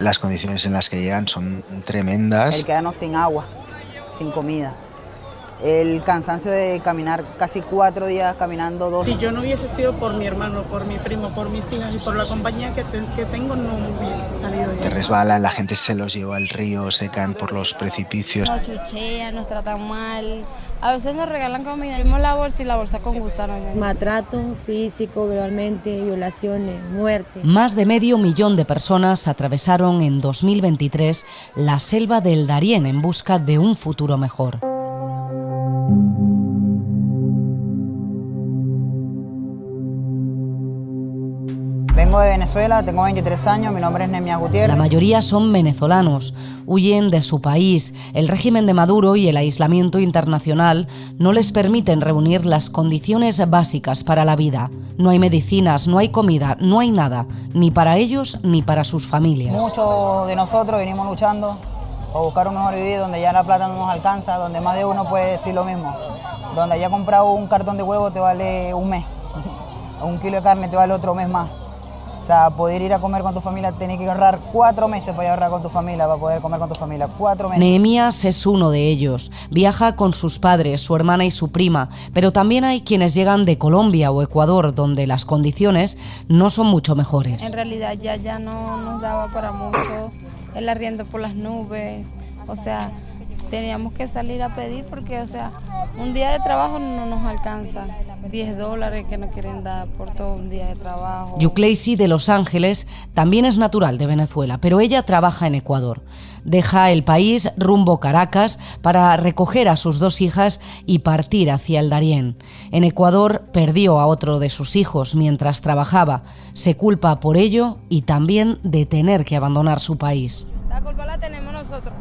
las condiciones en las que llegan son tremendas. El quedarnos sin agua, sin comida. El cansancio de caminar casi 4 días caminando 2. Si yo no hubiese sido por mi hermano, por mi primo, por mis hijas y por la compañía que tengo, no hubiese salido de ahí. Que resbalan, la gente se los lleva al río, se caen por los precipicios. Nos chuchean, nos tratan mal. A veces nos regalan comida, vimos la bolsa y la bolsa con gusano. Maltrato físico, verbalmente, violaciones, muerte. Más de 500.000 de personas atravesaron en 2023 la selva del Darién en busca de un futuro mejor. Vengo de Venezuela, tengo 23 años, mi nombre es Nehemías Gutiérrez. La mayoría son venezolanos, huyen de su país. El régimen de Maduro y el aislamiento internacional no les permiten reunir las condiciones básicas para la vida. No hay medicinas, no hay comida, no hay nada, ni para ellos ni para sus familias. Muchos de nosotros venimos luchando por buscar un mejor vivir donde ya la plata no nos alcanza, donde más de uno puede decir lo mismo. Donde ya comprado un cartón de huevo te vale un mes, un kilo de carne te vale otro mes más. O sea, poder ir a comer con tu familia, tenés que ahorrar 4 meses para ahorrar con tu familia, para poder comer con tu familia, 4 meses. Nehemías es uno de ellos. Viaja con sus padres, su hermana y su prima, pero también hay quienes llegan de Colombia o Ecuador, donde las condiciones no son mucho mejores. En realidad ya no nos daba para mucho, el arriendo por las nubes, o sea, teníamos que salir a pedir porque, o sea, un día de trabajo no nos alcanza. $10 que nos quieren dar por todo un día de trabajo. Yucleisi de Los Ángeles también es natural de Venezuela, pero ella trabaja en Ecuador. Deja el país rumbo Caracas para recoger a sus 2 hijas y partir hacia el Darién. En Ecuador perdió a otro de sus hijos mientras trabajaba. Se culpa por ello y también de tener que abandonar su país. La culpa la tenemos nosotros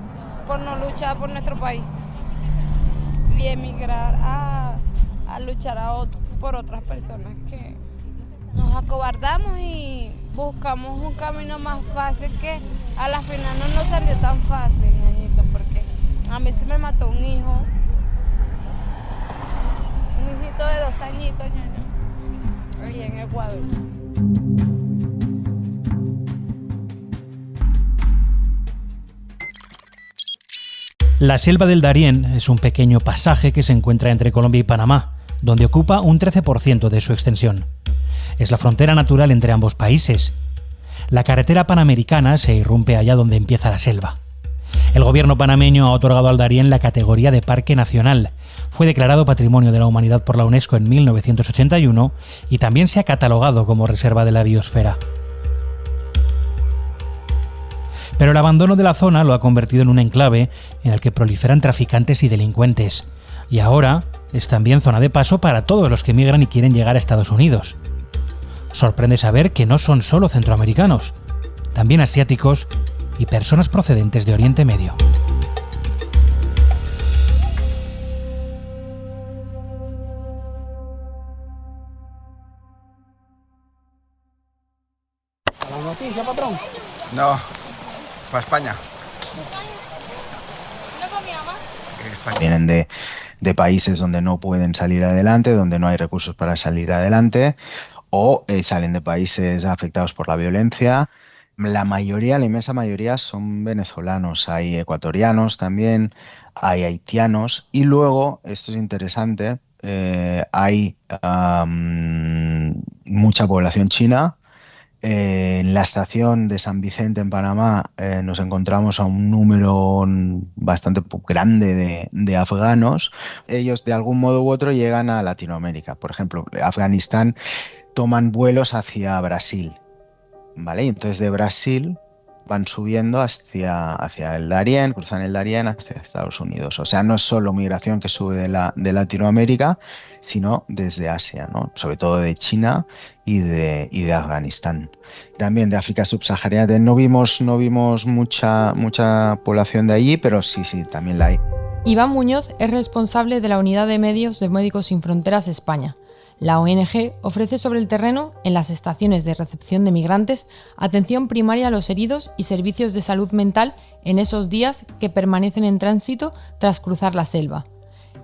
por no luchar por nuestro país y emigrar a luchar por otras personas que nos acobardamos y buscamos un camino más fácil que a la final no nos salió tan fácil, ñañito, porque a mí se me mató un hijito de 2 añitos, ñaño, ahí en Ecuador. La selva del Darién es un pequeño pasaje que se encuentra entre Colombia y Panamá, donde ocupa un 13% de su extensión. Es la frontera natural entre ambos países. La carretera panamericana se irrumpe allá donde empieza la selva. El gobierno panameño ha otorgado al Darién la categoría de Parque Nacional. Fue declarado Patrimonio de la Humanidad por la UNESCO en 1981 y también se ha catalogado como Reserva de la Biosfera. Pero el abandono de la zona lo ha convertido en un enclave en el que proliferan traficantes y delincuentes. Y ahora es también zona de paso para todos los que migran y quieren llegar a Estados Unidos. Sorprende saber que no son solo centroamericanos, también asiáticos y personas procedentes de Oriente Medio. ¿La noticia, patrón? No, para España. Vienen de países donde no pueden salir adelante, donde no hay recursos para salir adelante, o salen de países afectados por la violencia. La mayoría, la inmensa mayoría, son venezolanos. Hay ecuatorianos también, hay haitianos, y luego, esto es interesante, hay mucha población china. En la estación de San Vicente en Panamá nos encontramos a un número bastante grande de afganos. Ellos de algún modo u otro llegan a Latinoamérica. Por ejemplo, Afganistán toman vuelos hacia Brasil, ¿vale? Y entonces de Brasil van subiendo hacia el Darién, cruzan el Darién hacia Estados Unidos. O sea, no es solo migración que sube de Latinoamérica, sino desde Asia, ¿no? Sobre todo de China y de Afganistán. También de África subsahariana no vimos mucha población de allí, pero sí, también la hay. Iván Muñoz es responsable de la Unidad de Medios de Médicos Sin Fronteras España. La ONG ofrece sobre el terreno, en las estaciones de recepción de migrantes, atención primaria a los heridos y servicios de salud mental en esos días que permanecen en tránsito tras cruzar la selva.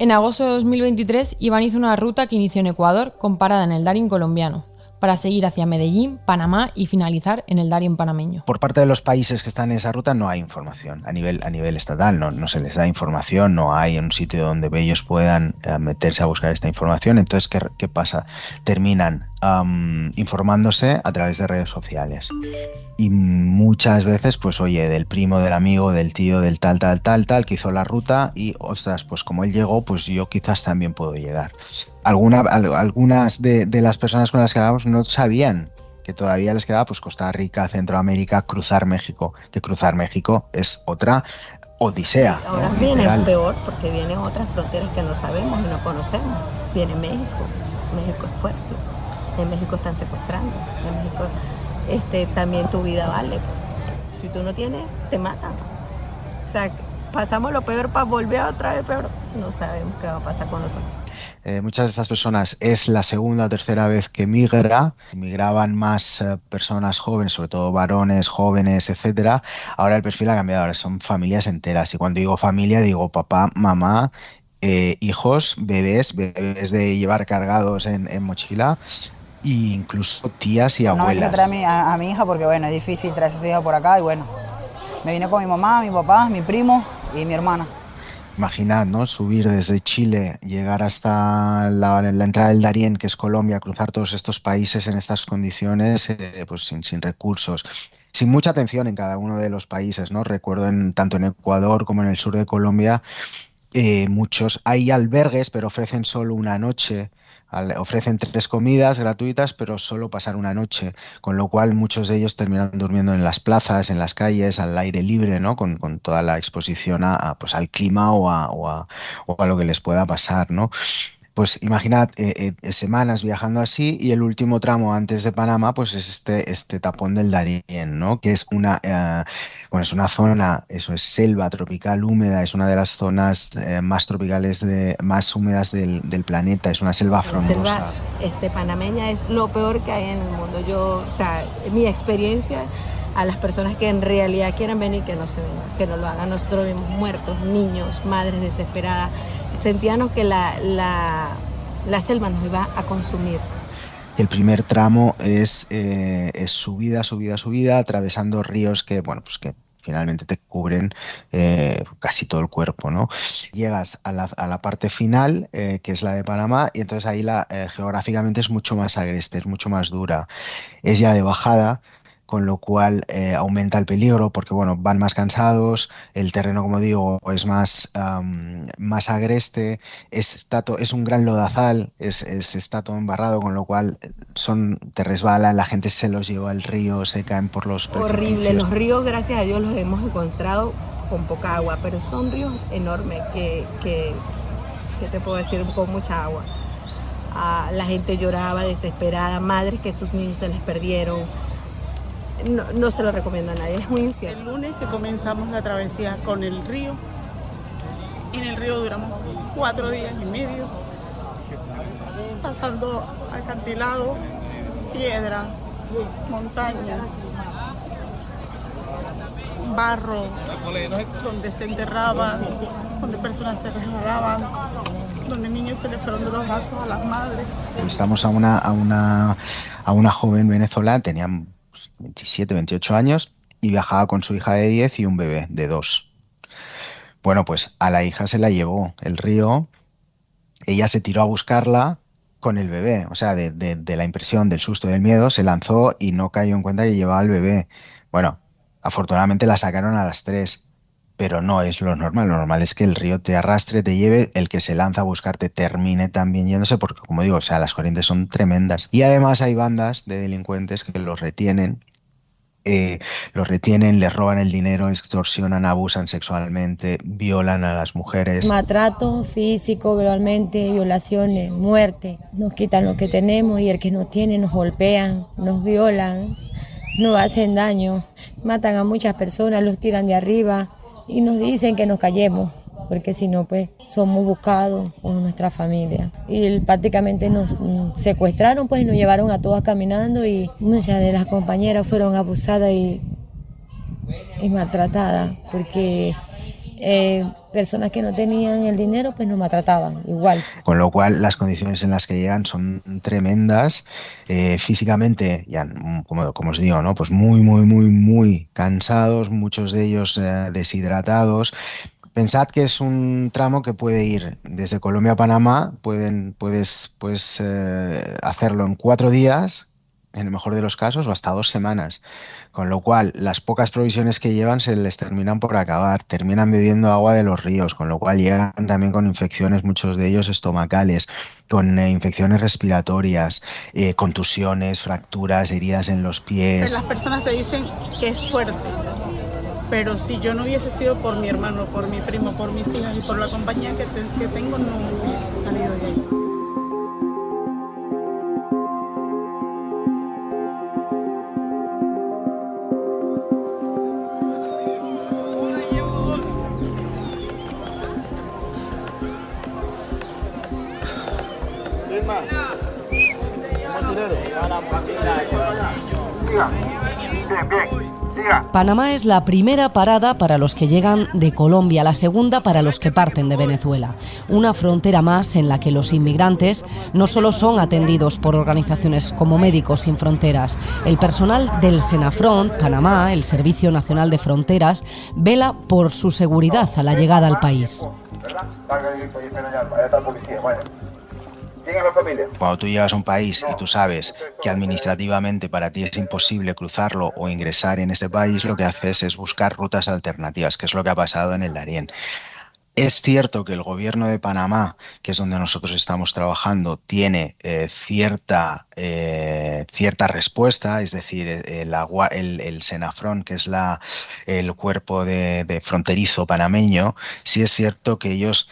En agosto de 2023, Iván hizo una ruta que inició en Ecuador con parada en el Darién colombiano. para seguir hacia Medellín, Panamá y finalizar en el Darién panameño. Por parte de los países que están en esa ruta no hay información. A nivel estatal no se les da información, no hay un sitio donde ellos puedan meterse a buscar esta información. Entonces, ¿qué pasa? Terminan informándose a través de redes sociales. Y muchas veces, pues oye, del primo, del amigo, del tío, del tal, que hizo la ruta y, ostras, pues como él llegó, pues yo quizás también puedo llegar. Algunas de las personas con las que hablamos no sabían que todavía les quedaba pues Costa Rica, Centroamérica, cruzar México, que cruzar México es otra odisea. Ahora ¿no? viene Literal. peor porque vienen otras fronteras que no sabemos y no conocemos. Viene México, México es fuerte, en México están secuestrando, en México también tu vida vale. Si tú no tienes, te matan. O sea, pasamos lo peor para volver otra vez peor. No sabemos qué va a pasar con nosotros. Muchas de estas personas es la segunda o tercera vez que migraban más personas jóvenes, sobre todo varones, jóvenes, etcétera. Ahora el perfil ha cambiado, ahora son familias enteras. Y cuando digo familia, digo papá, mamá, hijos, bebés de llevar cargados en mochila, e incluso tías y abuelas. No me quise traer a mi hija porque bueno, es difícil traer a esa hija por acá y bueno, me vine con mi mamá, mi papá, mi primo y mi hermana. Imaginad, ¿no? Subir desde Chile, llegar hasta la entrada del Darién, que es Colombia, cruzar todos estos países en estas condiciones, pues sin recursos, sin mucha atención en cada uno de los países, ¿no? Recuerdo tanto en Ecuador como en el sur de Colombia, hay albergues, pero ofrecen solo una noche. Ofrecen 3 comidas gratuitas, pero solo pasar una noche, con lo cual muchos de ellos terminan durmiendo en las plazas, en las calles, al aire libre, ¿no? Con toda la exposición pues al clima o a lo que les pueda pasar, ¿no? Pues imaginad semanas viajando así y el último tramo antes de Panamá pues es este tapón del Darién, ¿no? Que es es una zona, eso es selva tropical húmeda, es una de las zonas más tropicales, más húmedas del planeta, es una selva frondosa. La selva panameña es lo peor que hay en el mundo. Mi experiencia a las personas que en realidad quieren venir, que no se vengan, que no lo hagan. Nosotros vimos muertos, niños, madres desesperadas. Sentíamos que la selva nos iba a consumir. El primer tramo es subida, atravesando ríos que finalmente te cubren casi todo el cuerpo, ¿no? Llegas a la parte final, que es la de Panamá, y entonces ahí geográficamente es mucho más agreste, es mucho más dura. Es ya de bajada, con lo cual aumenta el peligro porque van más cansados, el terreno, como digo, es más agreste, es un gran lodazal, está todo embarrado, con lo cual te resbalan, la gente se los lleva al río, se caen por los precipicios. Horrible, los ríos, gracias a Dios, los hemos encontrado con poca agua, pero son ríos enormes que te puedo decir, con mucha agua. La gente lloraba desesperada, madres que sus niños se les perdieron. No se lo recomiendo a nadie, es muy infierno. El lunes que comenzamos la travesía con el río, en el río duramos 4 días y medio, pasando acantilados, piedras, montañas, barro, donde se enterraban, donde personas se resbalaban, donde niños se les fueron de los brazos a las madres. Estamos a una joven venezolana, tenía 27, 28 años y viajaba con su hija de 10 y un bebé de 2. Bueno, pues a la hija se la llevó el río, ella se tiró a buscarla con el bebé, o sea, de la impresión, del susto, del miedo, se lanzó y no cayó en cuenta que llevaba el bebé. Bueno, afortunadamente la sacaron a las 3, pero no es lo normal es que el río te arrastre, te lleve, el que se lanza a buscarte termine también yéndose, porque como digo, o sea, las corrientes son tremendas. Y además hay bandas de delincuentes que los retienen, les roban el dinero, extorsionan, abusan sexualmente, violan a las mujeres. Maltrato físico, verbalmente, violaciones, muerte. Nos quitan lo que tenemos y el que no tiene nos golpean, nos violan, nos hacen daño, matan a muchas personas, los tiran de arriba y nos dicen que nos callemos, porque si no, pues somos buscados por nuestra familia. Y prácticamente nos secuestraron, pues nos llevaron a todas caminando y muchas de las compañeras fueron abusadas y maltratadas, porque Personas que no tenían el dinero pues nos maltrataban igual. Con lo cual las condiciones en las que llegan son tremendas, físicamente, ya como os digo, ¿no? Pues muy cansados, muchos de ellos deshidratados. Pensad que es un tramo que puede ir desde Colombia a Panamá, puedes hacerlo en 4 días, en el mejor de los casos, o hasta 2 semanas. Con lo cual, las pocas provisiones que llevan se les terminan por acabar, terminan bebiendo agua de los ríos, con lo cual llegan también con infecciones, muchos de ellos estomacales, con infecciones respiratorias, contusiones, fracturas, heridas en los pies. Las personas te dicen que es fuerte, pero si yo no hubiese sido por mi hermano, por mi primo, por mis hijas y por la compañía que tengo, no hubiese salido de ahí. Panamá es la primera parada para los que llegan de Colombia, la segunda para los que parten de Venezuela. Una frontera más en la que los inmigrantes no solo son atendidos por organizaciones como Médicos Sin Fronteras. El personal del Senafront, Panamá, el Servicio Nacional de Fronteras, vela por su seguridad a la llegada al país. Cuando tú llegas a un país y tú sabes que administrativamente para ti es imposible cruzarlo o ingresar en este país, lo que haces es buscar rutas alternativas, que es lo que ha pasado en el Darién. Es cierto que el gobierno de Panamá, que es donde nosotros estamos trabajando, tiene cierta respuesta, es decir, el Senafront, que es el cuerpo de fronterizo panameño, sí es cierto que ellos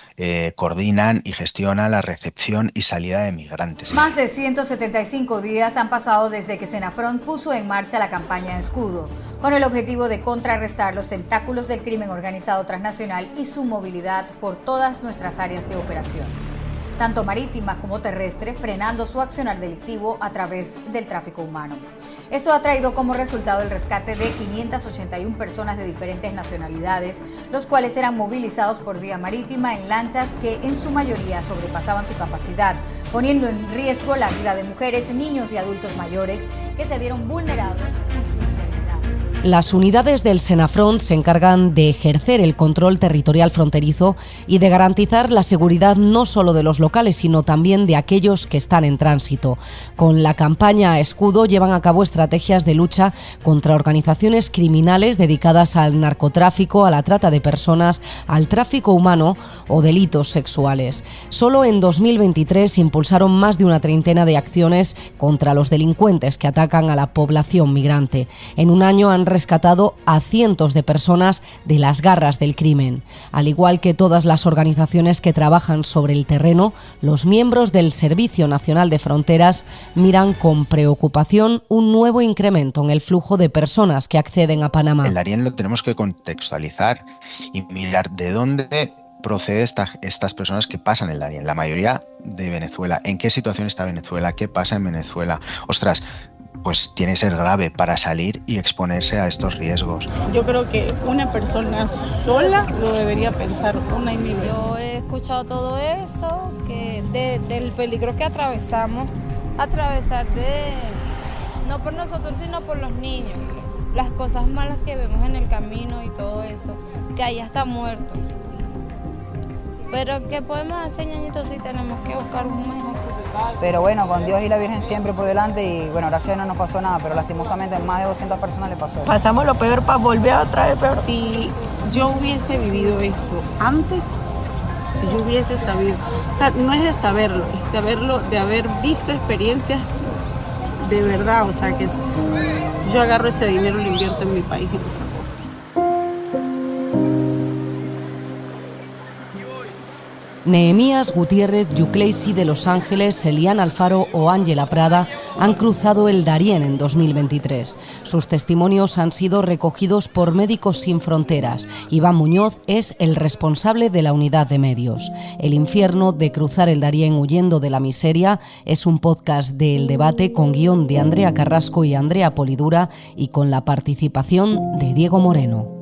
coordinan y gestionan la recepción y salida de migrantes. Más de 175 días han pasado desde que Senafront puso en marcha la campaña Escudo, con el objetivo de contrarrestar los tentáculos del crimen organizado transnacional y su movilidad por todas nuestras áreas de operación, tanto marítima como terrestre, frenando su accionar delictivo a través del tráfico humano. Esto ha traído como resultado el rescate de 581 personas de diferentes nacionalidades, los cuales eran movilizados por vía marítima en lanchas que en su mayoría sobrepasaban su capacidad, poniendo en riesgo la vida de mujeres, niños y adultos mayores que se vieron vulnerados en su integridad. Las unidades del Senafront se encargan de ejercer el control territorial fronterizo y de garantizar la seguridad no solo de los locales, sino también de aquellos que están en tránsito. Con la campaña Escudo llevan a cabo estrategias de lucha contra organizaciones criminales dedicadas al narcotráfico, a la trata de personas, al tráfico humano o delitos sexuales. Solo en 2023 impulsaron más de una treintena de acciones contra los delincuentes que atacan a la población migrante. En un año han rescatado a cientos de personas de las garras del crimen. Al igual que todas las organizaciones que trabajan sobre el terreno, los miembros del Servicio Nacional de Fronteras miran con preocupación un nuevo incremento en el flujo de personas que acceden a Panamá. El Darién lo tenemos que contextualizar y mirar de dónde procede estas personas que pasan el Darién. La mayoría de Venezuela. ¿En qué situación está Venezuela? ¿Qué pasa en Venezuela? Ostras, pues tiene que ser grave para salir y exponerse a estos riesgos. Yo creo que una persona sola lo debería pensar una y mil veces. Yo he escuchado todo eso, que del peligro que atravesamos, no por nosotros sino por los niños, las cosas malas que vemos en el camino y todo eso, que ahí está muerto. Pero ¿qué podemos hacer, ñañitos, si tenemos que buscar un mejor futuro? Pero bueno, con Dios y la Virgen siempre por delante y bueno, gracias a Dios no nos pasó nada, pero lastimosamente más de 200 personas le pasó. Pasamos lo peor para volver otra vez peor. Si yo hubiese vivido esto antes, si yo hubiese sabido, o sea, no es de saberlo, es de haber visto experiencias de verdad, o sea, que yo agarro ese dinero y lo invierto en mi país. Nehemías Gutiérrez, Yucleisi de Los Ángeles, Eliana Alfaro o Ángela Prada han cruzado el Darién en 2023. Sus testimonios han sido recogidos por Médicos Sin Fronteras. Iván Muñoz es el responsable de la unidad de medios. El infierno de cruzar el Darién huyendo de la miseria es un podcast de El Debate con guión de Andrea Carrasco y Andrea Polidura y con la participación de Diego Moreno.